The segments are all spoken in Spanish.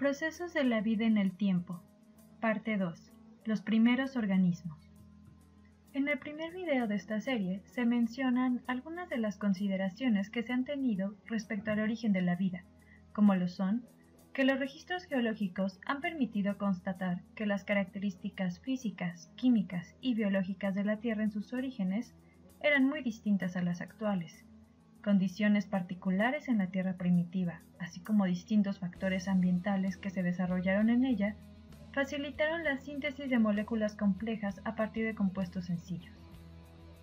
Procesos de la vida en el tiempo. Parte 2. Los primeros organismos. En el primer video de esta serie se mencionan algunas de las consideraciones que se han tenido respecto al origen de la vida, como lo son que los registros geológicos han permitido constatar que las características físicas, químicas y biológicas de la Tierra en sus orígenes eran muy distintas a las actuales. Condiciones particulares en la Tierra primitiva, así como distintos factores ambientales que se desarrollaron en ella, facilitaron la síntesis de moléculas complejas a partir de compuestos sencillos.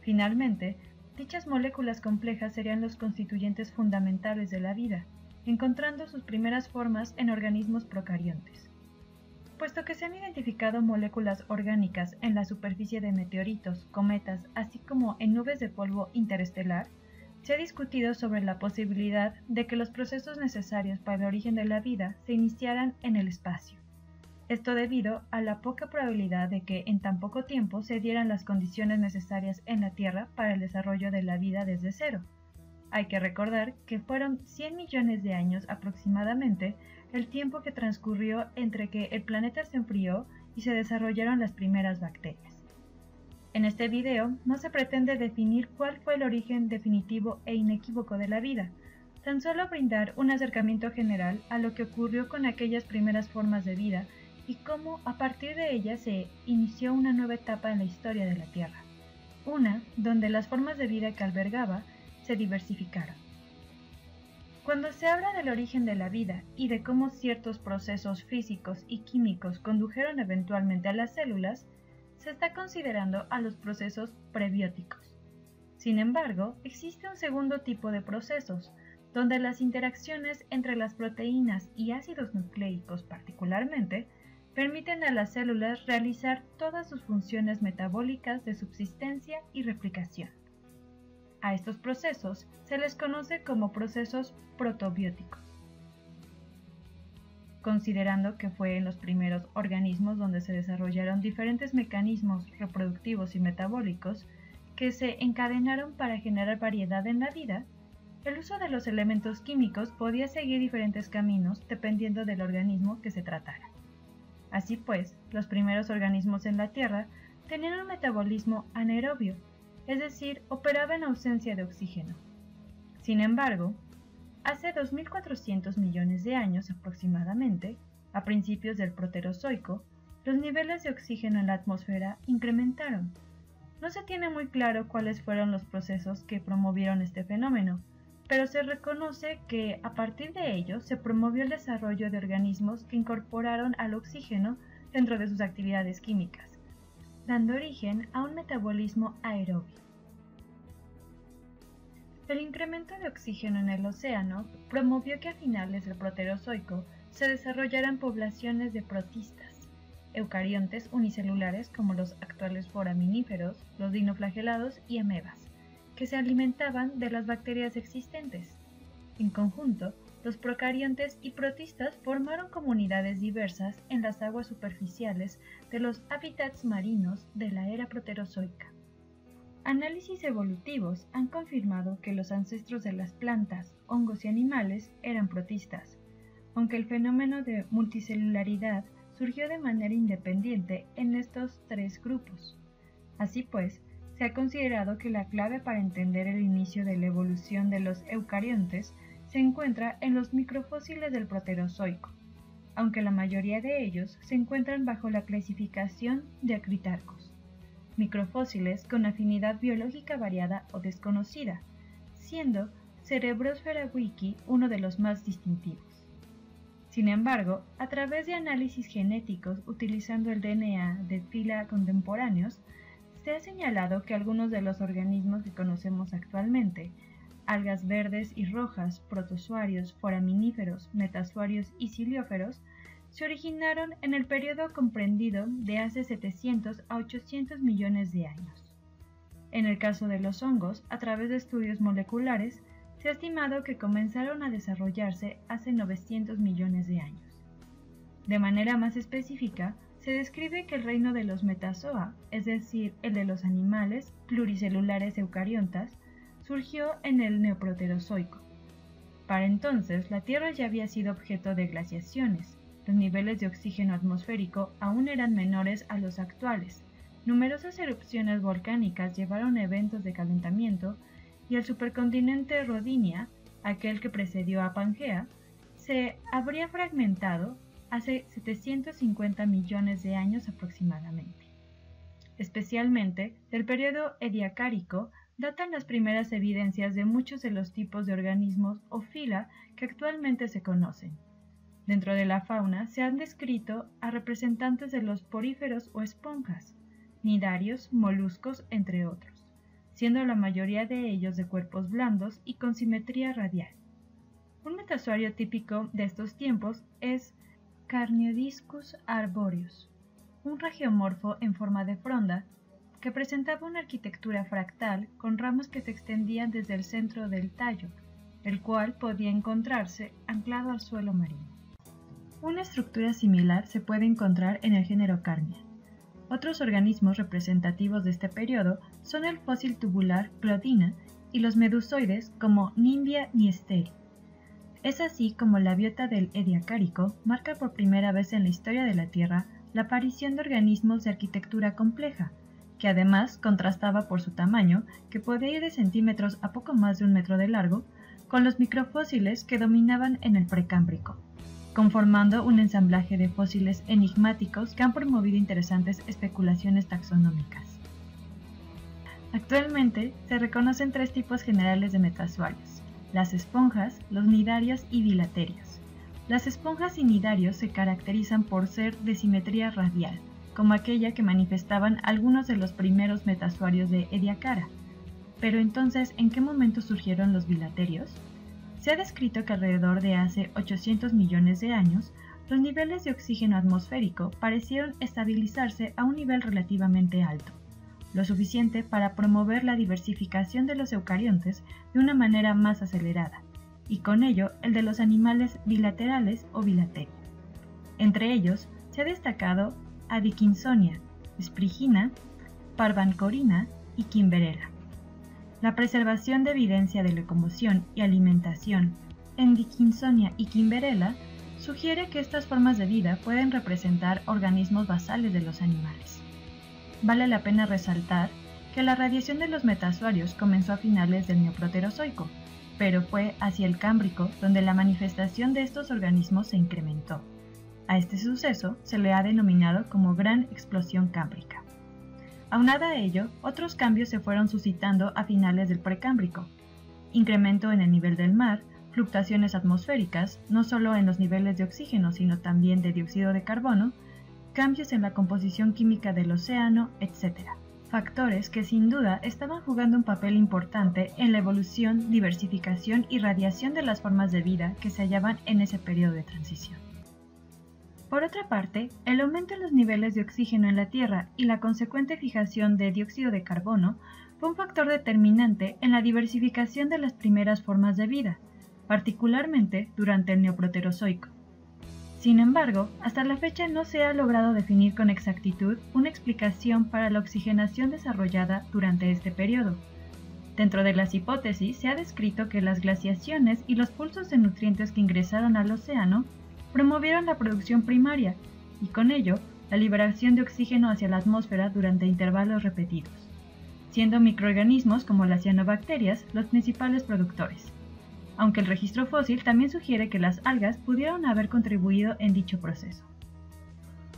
Finalmente, dichas moléculas complejas serían los constituyentes fundamentales de la vida, encontrando sus primeras formas en organismos procariontes. Puesto que se han identificado moléculas orgánicas en la superficie de meteoritos, cometas, así como en nubes de polvo interestelar, se ha discutido sobre la posibilidad de que los procesos necesarios para el origen de la vida se iniciaran en el espacio. Esto debido a la poca probabilidad de que en tan poco tiempo se dieran las condiciones necesarias en la Tierra para el desarrollo de la vida desde cero. Hay que recordar que fueron 100 millones de años aproximadamente el tiempo que transcurrió entre que el planeta se enfrió y se desarrollaron las primeras bacterias. En este video no se pretende definir cuál fue el origen definitivo e inequívoco de la vida, tan solo brindar un acercamiento general a lo que ocurrió con aquellas primeras formas de vida y cómo a partir de ellas se inició una nueva etapa en la historia de la Tierra, una donde las formas de vida que albergaba se diversificaron. Cuando se habla del origen de la vida y de cómo ciertos procesos físicos y químicos condujeron eventualmente a las células, se está considerando a los procesos prebióticos. Sin embargo, existe un segundo tipo de procesos, donde las interacciones entre las proteínas y ácidos nucleicos particularmente, permiten a las células realizar todas sus funciones metabólicas de subsistencia y replicación. A estos procesos se les conoce como procesos protobióticos. Considerando que fue en los primeros organismos donde se desarrollaron diferentes mecanismos reproductivos y metabólicos que se encadenaron para generar variedad en la vida, el uso de los elementos químicos podía seguir diferentes caminos dependiendo del organismo que se tratara. Así pues, los primeros organismos en la Tierra tenían un metabolismo anaerobio, es decir, operaba en ausencia de oxígeno. Sin embargo, hace 2.400 millones de años aproximadamente, a principios del Proterozoico, los niveles de oxígeno en la atmósfera incrementaron. No se tiene muy claro cuáles fueron los procesos que promovieron este fenómeno, pero se reconoce que a partir de ello se promovió el desarrollo de organismos que incorporaron al oxígeno dentro de sus actividades químicas, dando origen a un metabolismo aerobio. El incremento de oxígeno en el océano promovió que a finales del Proterozoico se desarrollaran poblaciones de protistas, eucariontes unicelulares como los actuales foraminíferos, los dinoflagelados y amebas, que se alimentaban de las bacterias existentes. En conjunto, los procariontes y protistas formaron comunidades diversas en las aguas superficiales de los hábitats marinos de la era proterozoica. Análisis evolutivos han confirmado que los ancestros de las plantas, hongos y animales eran protistas, aunque el fenómeno de multicelularidad surgió de manera independiente en estos tres grupos. Así pues, se ha considerado que la clave para entender el inicio de la evolución de los eucariontes se encuentra en los microfósiles del Proterozoico, aunque la mayoría de ellos se encuentran bajo la clasificación de acritarcos, microfósiles con afinidad biológica variada o desconocida, siendo Cerebrosphera wiki uno de los más distintivos. Sin embargo, a través de análisis genéticos utilizando el DNA de fila contemporáneos, se ha señalado que algunos de los organismos que conocemos actualmente, algas verdes y rojas, protozoarios, foraminíferos, metazoarios y cilióferos, se originaron en el periodo comprendido de hace 700 a 800 millones de años. En el caso de los hongos, a través de estudios moleculares, se ha estimado que comenzaron a desarrollarse hace 900 millones de años. De manera más específica, se describe que el reino de los metazoa, es decir, el de los animales pluricelulares eucariontas, surgió en el Neoproterozoico. Para entonces, la Tierra ya había sido objeto de glaciaciones, los niveles de oxígeno atmosférico aún eran menores a los actuales. Numerosas erupciones volcánicas llevaron a eventos de calentamiento y el supercontinente Rodinia, aquel que precedió a Pangea, se habría fragmentado hace 750 millones de años aproximadamente. Especialmente del periodo ediacárico datan las primeras evidencias de muchos de los tipos de organismos o fila que actualmente se conocen. Dentro de la fauna se han descrito a representantes de los poríferos o esponjas, nidarios, moluscos, entre otros, siendo la mayoría de ellos de cuerpos blandos y con simetría radial. Un metasuario típico de estos tiempos es Carniodiscus arboreus, un regiomorfo en forma de fronda que presentaba una arquitectura fractal con ramas que se extendían desde el centro del tallo, el cual podía encontrarse anclado al suelo marino. Una estructura similar se puede encontrar en el género Carnia. Otros organismos representativos de este periodo son el fósil tubular Clodina y los medusoides como Nimbia niesteri. Es así como la biota del Ediacárico marca por primera vez en la historia de la Tierra la aparición de organismos de arquitectura compleja, que además contrastaba por su tamaño, que podía ir de centímetros a poco más de 1 metro de largo, con los microfósiles que dominaban en el Precámbrico, conformando un ensamblaje de fósiles enigmáticos que han promovido interesantes especulaciones taxonómicas. Actualmente se reconocen 3 tipos generales de metasuarios: las esponjas, los nidarios y bilaterios. Las esponjas y nidarios se caracterizan por ser de simetría radial, como aquella que manifestaban algunos de los primeros metasuarios de Ediacara. Pero entonces, ¿en qué momento surgieron los bilaterios? Se ha descrito que alrededor de hace 800 millones de años, los niveles de oxígeno atmosférico parecieron estabilizarse a un nivel relativamente alto, lo suficiente para promover la diversificación de los eucariontes de una manera más acelerada, y con ello el de los animales bilaterales o bilaterios. Entre ellos se ha destacado a Dickinsonia, Sprigina, Parvancorina y Kimberella. La preservación de evidencia de locomoción y alimentación en Dickinsonia y Kimberella sugiere que estas formas de vida pueden representar organismos basales de los animales. Vale la pena resaltar que la radiación de los metasuarios comenzó a finales del Neoproterozoico, pero fue hacia el Cámbrico donde la manifestación de estos organismos se incrementó. A este suceso se le ha denominado como Gran Explosión Cámbrica. Aunada a ello, otros cambios se fueron suscitando a finales del Precámbrico: incremento en el nivel del mar, fluctuaciones atmosféricas, no solo en los niveles de oxígeno sino también de dióxido de carbono, cambios en la composición química del océano, etc. Factores que sin duda estaban jugando un papel importante en la evolución, diversificación y radiación de las formas de vida que se hallaban en ese periodo de transición. Por otra parte, el aumento en los niveles de oxígeno en la Tierra y la consecuente fijación de dióxido de carbono fue un factor determinante en la diversificación de las primeras formas de vida, particularmente durante el Neoproterozoico. Sin embargo, hasta la fecha no se ha logrado definir con exactitud una explicación para la oxigenación desarrollada durante este periodo. Dentro de las hipótesis se ha descrito que las glaciaciones y los pulsos de nutrientes que ingresaron al océano promovieron la producción primaria y con ello la liberación de oxígeno hacia la atmósfera durante intervalos repetidos, siendo microorganismos como las cianobacterias los principales productores, aunque el registro fósil también sugiere que las algas pudieron haber contribuido en dicho proceso.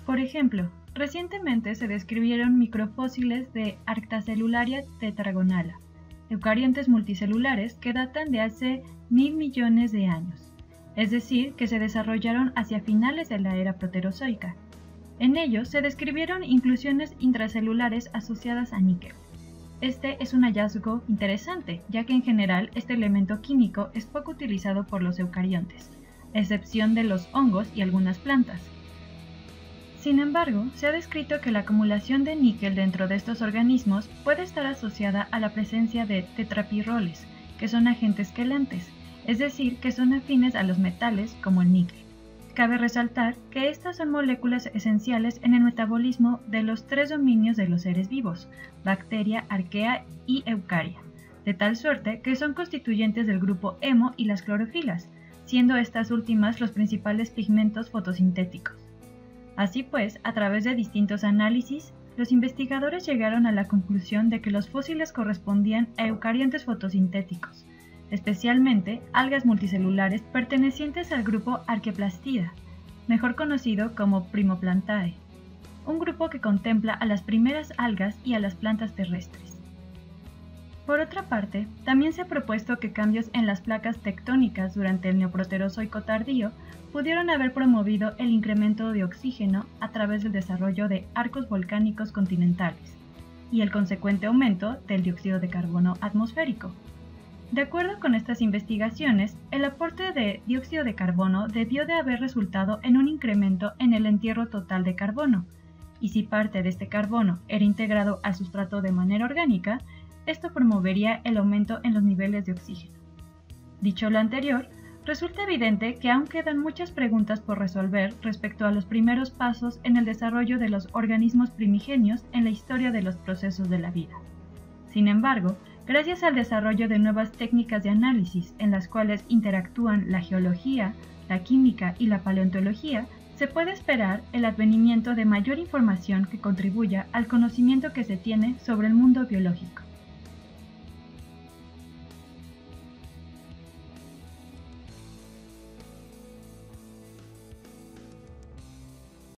Por ejemplo, recientemente se describieron microfósiles de Arctacellularia tetragonala, eucariontes multicelulares que datan de hace 1000 millones de años, es decir, que se desarrollaron hacia finales de la era proterozoica. En ellos se describieron inclusiones intracelulares asociadas a níquel. Este es un hallazgo interesante, ya que en general este elemento químico es poco utilizado por los eucariontes, a excepción de los hongos y algunas plantas. Sin embargo, se ha descrito que la acumulación de níquel dentro de estos organismos puede estar asociada a la presencia de tetrapirroles, que son agentes quelantes, es decir, que son afines a los metales como el níquel. Cabe resaltar que estas son moléculas esenciales en el metabolismo de los 3 dominios de los seres vivos: bacteria, arquea y eucaria, de tal suerte que son constituyentes del grupo hemo y las clorofilas, siendo estas últimas los principales pigmentos fotosintéticos. Así pues, a través de distintos análisis, los investigadores llegaron a la conclusión de que los fósiles correspondían a eucariontes fotosintéticos, especialmente algas multicelulares pertenecientes al grupo Archaeplastida, mejor conocido como Primoplantae, un grupo que contempla a las primeras algas y a las plantas terrestres. Por otra parte, también se ha propuesto que cambios en las placas tectónicas durante el Neoproterozoico tardío pudieron haber promovido el incremento de oxígeno a través del desarrollo de arcos volcánicos continentales y el consecuente aumento del dióxido de carbono atmosférico. De acuerdo con estas investigaciones, el aporte de dióxido de carbono debió de haber resultado en un incremento en el entierro total de carbono, y si parte de este carbono era integrado al sustrato de manera orgánica, esto promovería el aumento en los niveles de oxígeno. Dicho lo anterior, resulta evidente que aún quedan muchas preguntas por resolver respecto a los primeros pasos en el desarrollo de los organismos primigenios en la historia de los procesos de la vida. Sin embargo, gracias al desarrollo de nuevas técnicas de análisis en las cuales interactúan la geología, la química y la paleontología, se puede esperar el advenimiento de mayor información que contribuya al conocimiento que se tiene sobre el mundo biológico.